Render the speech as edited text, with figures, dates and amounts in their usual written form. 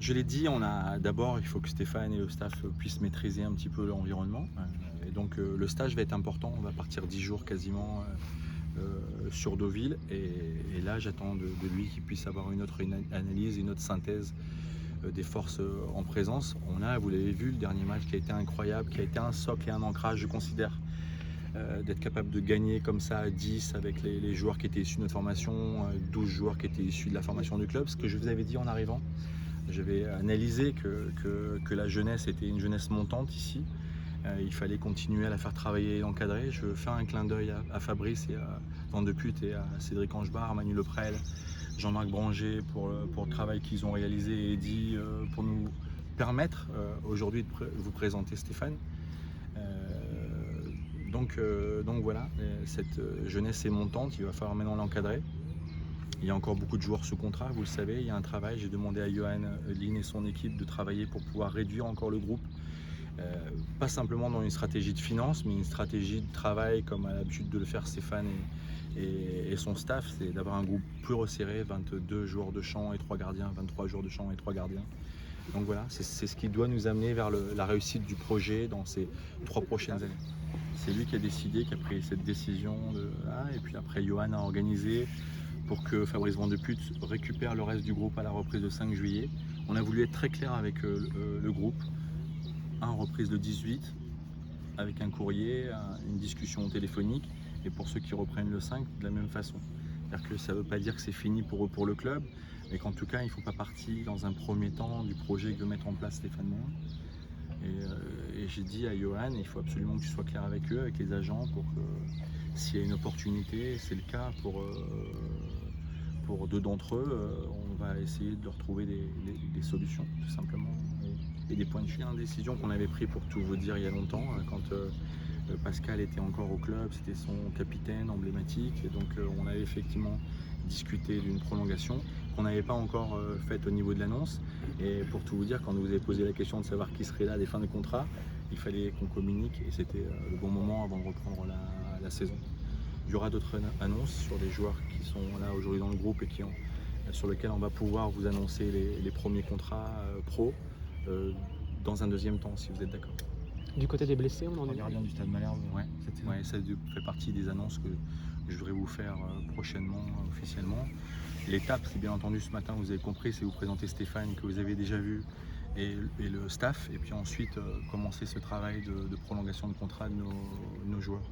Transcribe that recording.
Je l'ai dit, d'abord, il faut que Stéphane et le staff puissent maîtriser un petit peu l'environnement. Et donc le stage va être important. On va partir 10 jours quasiment sur Deauville. Et là, j'attends de lui qu'il puisse avoir une autre analyse, une autre synthèse des forces en présence. Vous l'avez vu, le dernier match qui a été incroyable, qui a été un socle et un ancrage, je considère. D'être capable de gagner comme ça à 10 avec les joueurs qui étaient issus de notre formation, 12 joueurs qui étaient issus de la formation du club. Ce que je vous avais dit en arrivant, j'avais analysé que la jeunesse était une jeunesse montante ici. Il fallait continuer à la faire travailler et l'encadrer. Je fais un clin d'œil à Fabrice et à Van de Put et à Cédric Angebar, à Manu Leprel, Jean-Marc Branger pour le travail qu'ils ont réalisé et Eddy pour nous permettre aujourd'hui de vous présenter Stéphane. Donc voilà, cette jeunesse est montante, il va falloir maintenant l'encadrer. Il y a encore beaucoup de joueurs sous contrat, vous le savez, il y a un travail. J'ai demandé à Johan Lin et son équipe de travailler pour pouvoir réduire encore le groupe. Pas simplement dans une stratégie de finance, mais une stratégie de travail comme a l'habitude de le faire Stéphane et son staff, c'est d'avoir un groupe plus resserré, 22 joueurs de champ et 3 gardiens, 23 joueurs de champ et 3 gardiens. Donc voilà, c'est ce qui doit nous amener vers la réussite du projet dans ces 3 prochaines années. C'est lui qui a décidé, qui a pris cette décision, et puis après Johan a organisé pour que Fabrice Van de Put récupère le reste du groupe à la reprise de 5 juillet. On a voulu être très clair avec le groupe. Reprise le 18, avec un courrier, une discussion téléphonique, et pour ceux qui reprennent le 5, de la même façon. C'est-à-dire que ça ne veut pas dire que c'est fini pour eux, pour le club, mais qu'en tout cas, il ne faut pas partir dans un premier temps du projet que veut mettre en place Stéphane Moin. Et j'ai dit à Johan, il faut absolument que tu sois clair avec eux, avec les agents, pour que s'il y a une opportunité, c'est le cas pour deux d'entre eux, on va essayer de leur trouver des solutions, tout simplement. Et des points de vue, une décision qu'on avait prise pour tout vous dire il y a longtemps, quand Pascal était encore au club, c'était son capitaine emblématique, et donc on avait effectivement discuté d'une prolongation qu'on n'avait pas encore faite au niveau de l'annonce. Et pour tout vous dire, quand vous avez posé la question de savoir qui serait là à des fins de contrat, il fallait qu'on communique, et c'était le bon moment avant de reprendre la saison. Il y aura d'autres annonces sur des joueurs qui sont là aujourd'hui dans le groupe et sur lesquels on va pouvoir vous annoncer les premiers contrats pro dans un deuxième temps, si vous êtes d'accord. Du côté des blessés, on en est. Gardien du Stade Malherbe. Ouais, ça fait partie des annonces que je voudrais vous faire prochainement, officiellement. L'étape, c'est bien entendu ce matin, vous avez compris, c'est vous présenter Stéphane que vous avez déjà vu et le staff, et puis ensuite commencer ce travail de prolongation de contrat de nos joueurs.